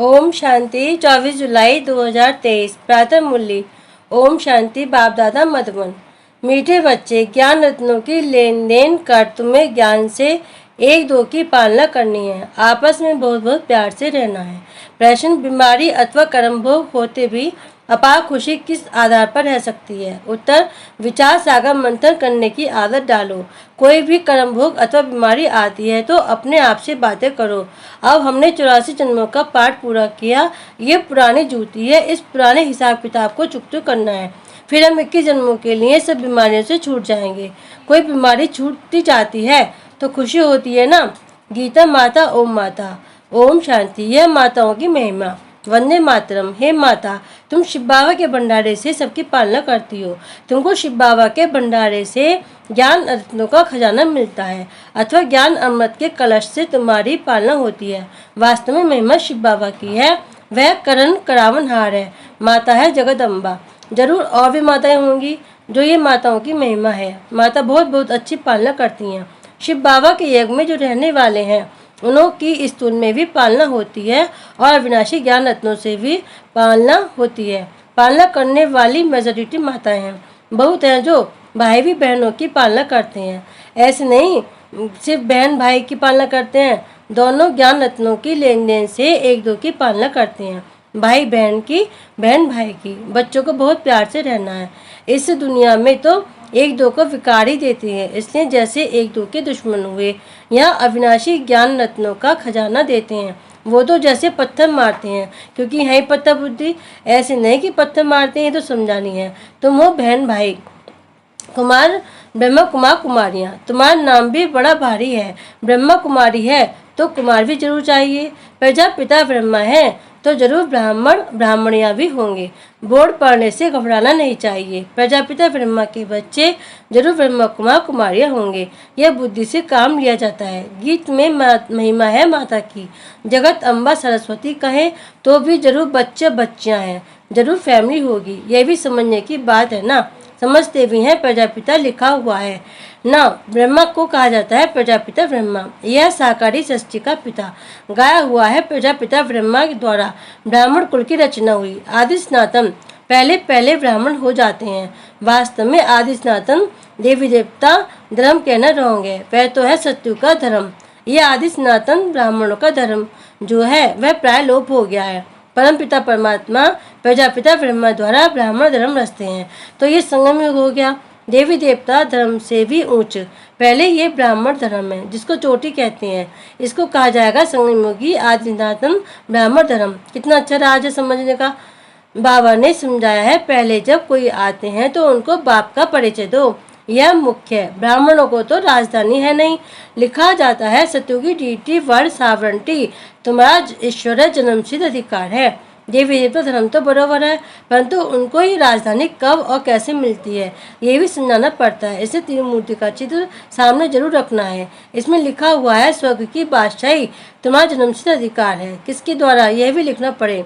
ओम शांति 24 जुलाई 2023 प्रातः मुरली। ओम शांति। बाप दादा मधुबन। मीठे बच्चे, ज्ञान रत्नों की लेन देन कर तुम्हें ज्ञान से एक दो की पालना करनी है। आपस में बहुत बहुत प्यार से रहना है। प्रश्न: बीमारी अथवा कर्म भोग होते भी अपार खुशी किस आधार पर रह सकती है? उत्तर: विचार सागर मंथन करने की आदत डालो। कोई भी कर्म भोग अथवा बीमारी आती है तो अपने आप से बातें करो, अब हमने 84 जन्मों का पाठ पूरा किया, ये पुरानी जूती है, इस पुराने हिसाब किताब को चुकता करना है, फिर हम 21 जन्मों के लिए सब बीमारियों से छूट जाएंगे। कोई बीमारी छूटती जाती है तो खुशी होती है ना। गीता माता ओम माता। ओम शांति। यह माताओं की महिमा। वंदे मातरम। हे माता, तुम शिव बाबा के भंडारे से सबकी पालना करती हो। तुमको शिव बाबा के भंडारे से ज्ञान रत्नों का खजाना मिलता है अथवा ज्ञान अमृत के कलश से तुम्हारी पालना होती है। वास्तव में महिमा शिव बाबा की है, वह करण करावनहार है, माता है जगदम्बा। जरूर और भी माताएं होंगी जो ये माताओं की महिमा है। माता बहुत बहुत अच्छी पालना करती हैं। शिव बाबा के यज्ञ में जो रहने वाले हैं उन्हों की स्तूल में भी पालना होती है और अविनाशी ज्ञान रत्नों से भी पालना होती है। पालना करने वाली मेजॉरिटी माताएं हैं। बहुत हैं जो भाई भी बहनों की पालना करते हैं। ऐसे नहीं सिर्फ बहन भाई की पालना करते हैं, दोनों ज्ञान रत्नों की लेन देन से एक दो की पालना करते हैं। भाई बहन की, बहन भाई की। बच्चों को बहुत प्यार से रहना है। इस दुनिया में तो एक दो को विकार ही देते हैं, इसलिए जैसे एक दो के दुश्मन हुए, यहाँ अविनाशी ज्ञान रत्नों का खजाना देते हैं। वो तो जैसे पत्थर मारते हैं क्योंकि है ही पत्थर बुद्धि, ऐसे नहीं कि पत्थर मारते हैं तो समझानी है। तुम हो बहन भाई, कुमार ब्रह्मा कुमार कुमारियाँ, तुम्हारा नाम भी बड़ा भारी है। ब्रह्मा कुमारी है तो कुमार भी जरूर चाहिए। प्रजापिता ब्रह्मा है तो जरूर ब्राह्मण ब्राह्मणियाँ भी होंगे। बोर्ड पढ़ने से घबराना नहीं चाहिए। प्रजापिता ब्रह्मा के बच्चे जरूर ब्रह्मा कुमार कुमारियाँ होंगे, यह बुद्धि से काम लिया जाता है। गीत में महिमा है माता की, जगत अम्बा सरस्वती कहें तो भी जरूर बच्चे बच्चियाँ हैं, जरूर फैमिली होगी। यह भी समझने की बात है ना। समझते भी हैं, प्रजापिता लिखा हुआ है ना। ब्रह्मा को कहा जाता है प्रजापिता ब्रह्मा, यह साकारी सृष्टि का पिता। गाया हुआ है प्रजापिता ब्रह्मा के द्वारा ब्राह्मण कुल की रचना हुई। आदि सनातन पहले पहले ब्राह्मण हो जाते हैं। वास्तव में आदि सनातन देवी देवता धर्म कहना रॉन्ग है, वह तो है सत्यु का धर्म। यह आदि सनातन ब्राह्मणों का धर्म जो है वह प्राय लोप हो गया है। परम पिता परमात्मा प्रजापिता ब्रह्मा द्वारा ब्राह्मण धर्म रचते हैं तो ये संगम युग हो गया। देवी देवता धर्म से भी उच्च पहले ये ब्राह्मण धर्म है जिसको चोटी कहते हैं, इसको कहा जाएगा संगम युगी आदि सनातन ब्राह्मण धर्म। कितना अच्छा राज है समझने का। बाबा ने समझाया है, पहले जब कोई आते हैं तो उनको बाप का परिचय दो, यह मुख्य है। ब्राह्मणों को तो राजधानी है नहीं। लिखा जाता है सत्युगी डीटी वर्ड सावरंटी, तुम्हारा ईश्वर जन्मसिद्ध अधिकार है। देवी देवता धर्म तो बराबर है, परंतु उनको ही राजधानी कब और कैसे मिलती है ये भी समझाना पड़ता है। इसे त्रिमूर्ति का चित्र सामने जरूर रखना है। इसमें लिखा हुआ है स्वर्ग की बादशाही तुम्हारा जन्मसिद्ध अधिकार है, किसके द्वारा यह भी लिखना पड़े।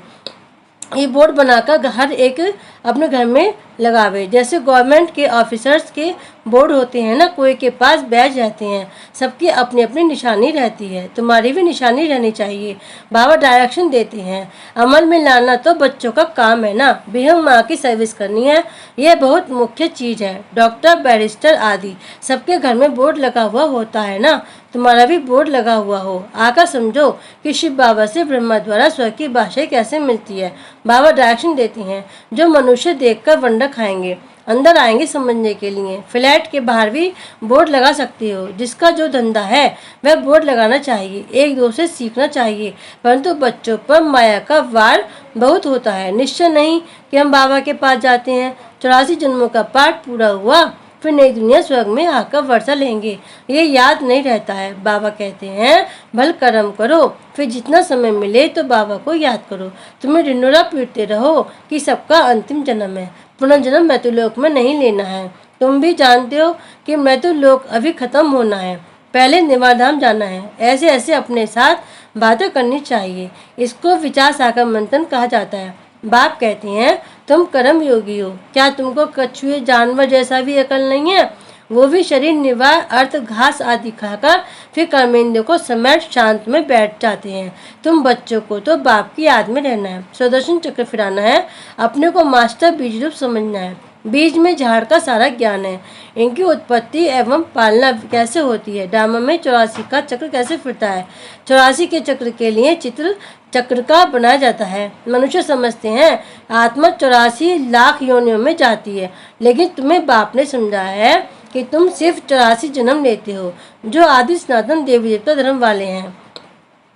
ये बोर्ड बनाकर हर एक अपने घर में लगावे। जैसे गवर्नमेंट के ऑफिसर्स के बोर्ड होते हैं ना, कोई के पास बैज रहते हैं, सबकी अपनी अपनी निशानी रहती है, तुम्हारी भी निशानी रहनी चाहिए। बाबा डायरेक्शन देते हैं, अमल में लाना तो बच्चों का काम है ना। बेहद माँ की सर्विस करनी है, यह बहुत मुख्य चीज़ है। डॉक्टर बैरिस्टर आदि सबके घर में बोर्ड लगा हुआ होता है ना, तुम्हारा भी बोर्ड लगा हुआ हो। आकर समझो कि शिव बाबा से ब्रह्मा द्वारा स्वर्ग की बादशाही कैसे मिलती है। बाबा डायरेक्शन देते हैं, जो मनुष्य देखकर वंडर खाएंगे, अंदर आएंगे समझने के लिए। फ्लैट के बाहर भी बोर्ड लगा सकते हो। जिसका जो धंधा है वह बोर्ड लगाना चाहिए, एक दो से सीखना चाहिए, परंतु बच्चों पर माया का वार बहुत होता है। निश्चय नहीं कि हम बाबा के पास जाते हैं, 84 जन्मों का पाठ पूरा हुआ फिर नई दुनिया स्वर्ग में आकर वर्षा लेंगे, ये याद नहीं रहता है। बाबा कहते हैं भल कर्म करो, फिर जितना समय मिले तो बाबा को याद करो। तुम्हें ढिंडोरा पीटते रहो कि सबका अंतिम जन्म है, पुनर्जन्म मृत्युलोक में नहीं लेना है। तुम भी जानते हो कि मृत्युलोक अभी खत्म होना है, पहले निवारधाम जाना है। ऐसे ऐसे अपने साथ बातें करनी चाहिए। इसको विचार सागर मंथन कहा जाता है। बाप कहते हैं तुम कर्म योगी हो, क्या तुमको कछुए जानवर जैसा भी अकल नहीं है? वो भी शरीर निर्वाह अर्थ घास आदि खाकर फिर कर्मेंद्र को समेट शांत में बैठ जाते हैं। तुम बच्चों को तो बाप की याद में रहना है, सुदर्शन चक्र फिराना है, अपने को मास्टर बीज रूप समझना है। बीज में झाड़ का सारा ज्ञान है, इनकी उत्पत्ति एवं पालना कैसे होती है, ड्रामा में 84 का चक्र कैसे फिरता है, 84 के चक्र के लिए चित्र चक्र का बनाया जाता है। मनुष्य समझते हैं आत्मा 84 लाख योनियों में जाती है, लेकिन तुम्हें बाप ने समझाया है कि तुम सिर्फ 84 जन्म लेते हो। जो आदि सनातन देवी देवता धर्म वाले हैं,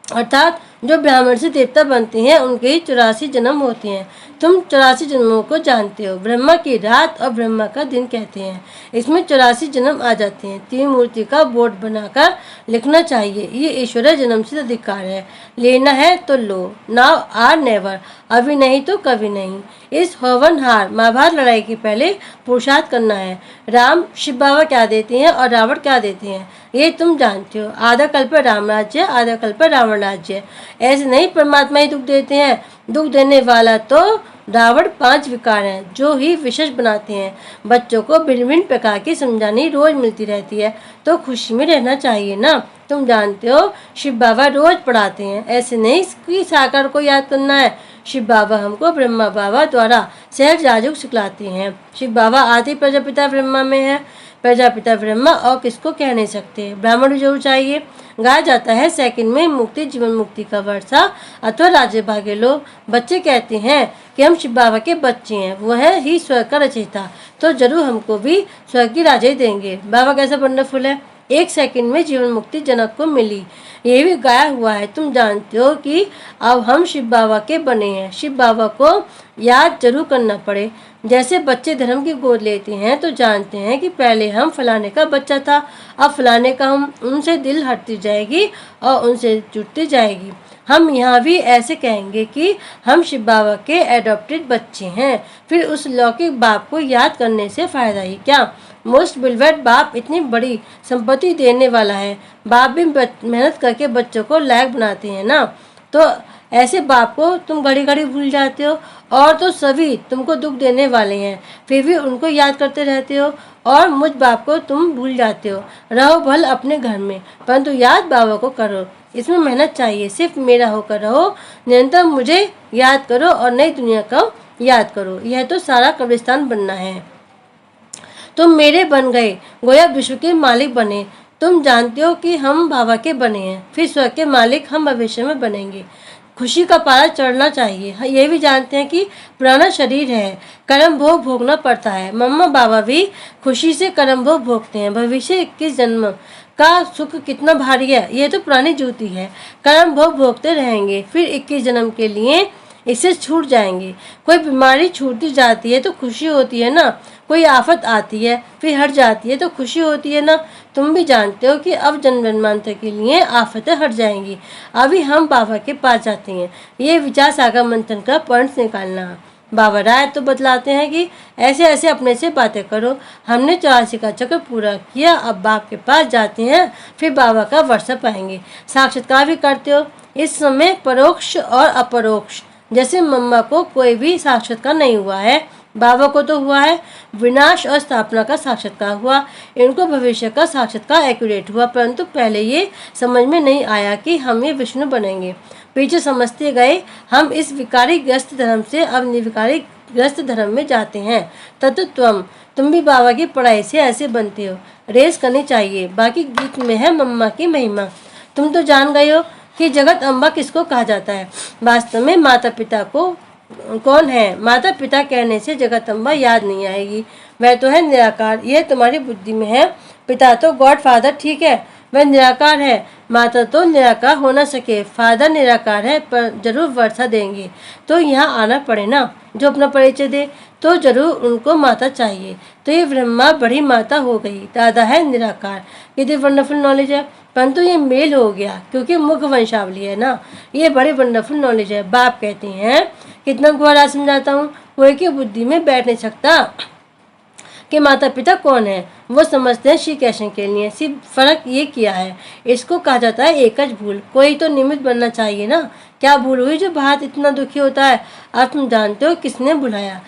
अर्थात जो ब्राह्मण से देवता बनते हैं, उनके ही 84 जन्म होते हैं। तुम 84 जन्मों को जानते हो। ब्रह्मा की रात और ब्रह्मा का दिन कहते हैं, इसमें 84 जन्म आ जाते हैं। त्रिमूर्ति का बोर्ड बनाकर लिखना चाहिए, ये ईश्वर जन्म से अधिकार है। लेना है तो लो, नाउ आर नेवर, अभी नहीं तो कभी नहीं। इस होवनहार महाभारत लड़ाई के पहले पुरुषार्थ करना है। राम शिव बाबा क्या देते हैं और रावण क्या देते हैं, ये तुम जानते हो। आधा कल्प राम राज्य, आधा कल्प रावण राज्य। ऐसे नहीं परमात्मा ही दुख देते हैं, दुख देने वाला तो रावण 5 विकार हैं जो ही विशेष बनाते हैं। बच्चों को भिन्न भिन्न प्रकार की समझानी रोज मिलती रहती है, तो खुशी में रहना चाहिए ना। तुम जानते हो शिव बाबा रोज पढ़ाते हैं, ऐसे नहीं कि साकार को याद करना है। शिव बाबा हमको ब्रह्मा बाबा द्वारा सहज राजयोग सिखलाते हैं। शिव बाबा आदि प्रजापिता ब्रह्मा में है, प्रजापिता ब्रह्मा और किसको कह नहीं सकते। ब्राह्मण भी जरूर चाहिए। गाया जाता है सेकंड में मुक्ति जीवन मुक्ति का वर्षा अथवा राज्य भाग्य लो। बच्चे कहते हैं कि हम शिव बाबा के बच्चे हैं, वो है ही स्वर्ग का रचयिता, तो जरूर हमको भी स्वर्ग की राजा ही देंगे। बाबा कैसा वंडरफुल है, 1 सेकंड में जीवन मुक्ति जनक को मिली, ये भी गाया हुआ है। तुम जानते हो कि अब हम शिव बाबा के बने हैं। शिव बाबा को याद जरूर करना पड़े। जैसे बच्चे धर्म की गोद लेते हैं तो जानते हैं कि पहले हम फलाने का बच्चा था, अब फलाने का हम उनसे दिल हटती जाएगी और उनसे जुटती जाएगी। हम यहाँ भी ऐसे कहेंगे कि हम शिव बाबा के एडॉप्टेड बच्चे हैं। फिर उस लौकिक बाप को याद करने से फायदा ही क्या। मोस्ट बिलवेड बाप इतनी बड़ी संपत्ति देने वाला है, बाप भी मेहनत करके बच्चों को लायक बनाते हैं ना। तो ऐसे बाप को तुम घड़ी घड़ी भूल जाते हो, और तो सभी तुमको दुख देने वाले हैं, फिर भी उनको याद करते रहते हो, और मुझ बाप को तुम भूल जाते हो। रहो भल अपने घर में, परंतु याद बाबा को करो। इसमें मेहनत चाहिए, सिर्फ मेरा होकर रहो, निरंतर मुझे याद करो और नई दुनिया को याद करो। यह तो सारा कब्रिस्तान बनना है। तुम मेरे बन गए, गोया विश्व के मालिक बने। तुम जानते हो कि हम बाबा के बने हैं, फिर स्वर्ग के मालिक हम भविष्य में बनेंगे। खुशी का पारा चढ़ना चाहिए। ये भी जानते हैं कि पुराना शरीर है, कर्म भोग भोगना पड़ता है। मम्मा बाबा भी खुशी से कर्म भोग भोगते हैं। भविष्य 21 जन्म का सुख कितना भारी है, ये तो पुरानी जूती है। कर्म भोग भोगते रहेंगे, फिर 21 जन्म के लिए इससे छूट जाएंगे। कोई बीमारी छूटती जाती है तो खुशी होती है ना, कोई आफत आती है फिर हट जाती है तो खुशी होती है ना। तुम भी जानते हो कि अब जन्म जन्मांतर के लिए आफतें हट जाएंगी। अभी हम बाबा के पास जाते हैं। ये विचार सागर मंथन का पॉइंट्स निकालना। बाबा राय तो बतलाते हैं कि ऐसे ऐसे अपने से बातें करो। हमने 84 का चक्र पूरा किया, अब बाप के पास जाते हैं, फिर बाबा का वर्षा पाएंगे। साक्षात्कार भी करते हो। इस समय परोक्ष और अपरोक्ष, जैसे मम्मा को कोई भी साक्षात्कार नहीं हुआ है, बाबा को तो हुआ है। विनाश और स्थापना का साक्षात्कार हुआ, इनको भविष्य का साक्षात्कार एक्यूरेट हुआ, परंतु पहले ये समझ में नहीं आया कि हम ये विष्णु बनेंगे। पीछे समझते गए हम इस विकारी ग्रस्त धर्म से अब निर्विकारी ग्रस्त धर्म में जाते हैं। तत्वम, तुम भी बाबा की पढ़ाई से ऐसे बनते हो। रेस करनी चाहिए। बाकी गीत में है मम्मा की महिमा। तुम तो जान गए हो कि जगत अम्बा किसको कहा जाता है। वास्तव में माता पिता को कौन है। माता पिता कहने से जगत अम्बा याद नहीं आएगी, वह तो है निराकार। यह तुम्हारी बुद्धि में है। पिता तो गॉड फादर ठीक है, वह निराकार है। माता तो निराकार हो न सके, फादर निराकार है, पर जरूर वर्षा देंगे तो यहाँ आना पड़े ना। जो अपना परिचय दे तो जरूर उनको माता चाहिए। तो ये ब्रह्मा बड़ी माता हो गई, दादा है निराकार। कितनी वंडरफुल नॉलेज है, परंतु ये मेल हो गया क्योंकि मुख वंशावली है ना। ये बड़ी वंडरफुल नॉलेज है। बाप कहते हैं कितना घोड़ा समझाता हूँ, कोई की बुद्धि में बैठ नहीं सकता कि माता पिता कौन है। वो समझते हैं श्री कृष्ण के लिए। सिर्फ फर्क ये किया है, इसको कहा जाता है एकच भूल। कोई तो निमित्त बनना चाहिए ना। क्या भूल हुई जो भारत इतना दुखी होता है। अब तुम जानते हो किसने भुलाया,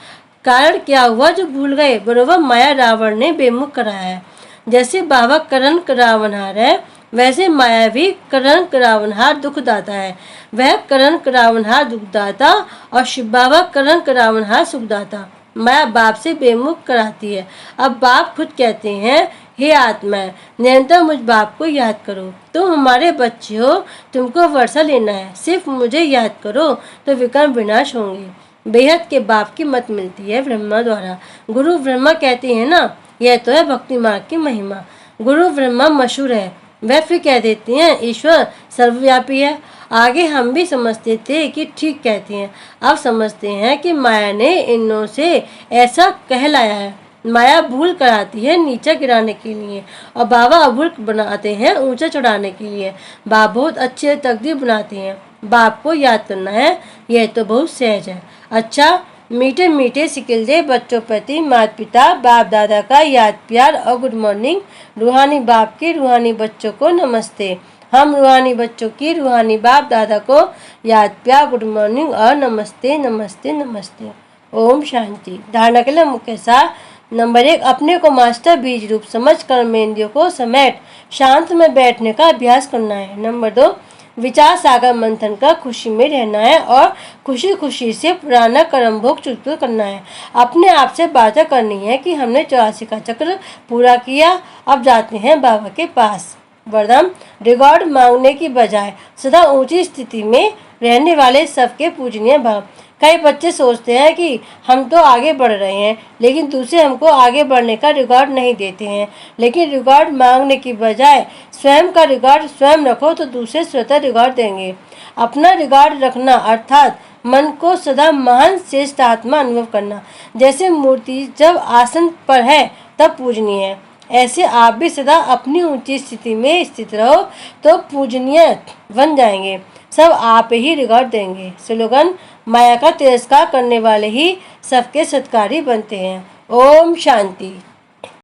कारण क्या हुआ जो भूल गए। बरोबर माया रावण ने बेमुख कराया है। जैसे बाबा करण रावणहार है, वैसे माया भी करण करावनहार दुखदाता है। वह करण करावनहार दुखदाता और शिव बाबा करण करावनहार सुखदाता। माया बाप से बेमुख कराती है। अब बाप खुद कहते हैं, हे आत्मा, निरंतर मुझ बाप को याद करो। तुम हमारे बच्चे हो, तुमको वर्षा लेना है। सिर्फ मुझे याद करो तो विकर्म विनाश होंगे। बेहद के बाप की मत मिलती है ब्रह्मा द्वारा। गुरु ब्रह्मा कहते हैं ना, यह तो है भक्ति मार्ग की महिमा। गुरु ब्रह्मा मशहूर है। वह फिर कह देते हैं ईश्वर सर्वव्यापी है। आगे हम भी समझते थे कि ठीक कहते हैं, अब समझते हैं कि माया ने इनों से ऐसा कहलाया है। माया भूल कराती है नीचा गिराने के लिए और बाबा अभूल बनाते हैं ऊंचा चढ़ाने के लिए। बाप बहुत अच्छे तकदीर बनाते हैं। बाप को याद करना है, यह तो बहुत सहज है। अच्छा, मीठे मीठे सिकिलदे बच्चों प्रति माता पिता बाप दादा का याद प्यार और गुड मॉर्निंग। रूहानी बाप के रूहानी बच्चों को नमस्ते। हम रूहानी बच्चों की रूहानी बाप दादा को याद प्यार गुड मॉर्निंग और नमस्ते नमस्ते नमस्ते। ओम शांति। धारणा के लिए मुख्य सार। नंबर 1, अपने को मास्टर बीज रूप समझ कर्मेंद्रियों को समेट शांत में बैठने का अभ्यास करना है। नंबर 2, विचार सागर मंथन का खुशी में रहना है और खुशी खुशी से पुराना कर्म भोग चुकता करना है। अपने आप से बातें करनी है कि हमने 84 का चक्र पूरा किया, अब जाते हैं बाबा के पास। वरदान, रिकॉर्ड मांगने की बजाय सदा ऊंची स्थिति में रहने वाले सबके पूजनीय भाव। कई बच्चे सोचते हैं कि हम तो आगे बढ़ रहे हैं, लेकिन दूसरे हमको आगे बढ़ने का रिकॉर्ड नहीं देते हैं। लेकिन रिकॉर्ड मांगने की बजाय स्वयं का रिकॉर्ड स्वयं रखो तो दूसरे स्वतः रिकॉर्ड देंगे। अपना रिकॉर्ड रखना अर्थात मन को सदा महान श्रेष्ठ आत्मा अनुभव करना। जैसे मूर्ति जब आसन पर है तब पूजनीय है, ऐसे आप भी सदा अपनी ऊंची स्थिति में स्थित रहो तो पूजनीय बन जाएंगे। सब आप ही रिकॉर्ड देंगे। स्लोगन, माया का तिरस्कार करने वाले ही सबके सत्कारी बनते हैं। ओम शांति।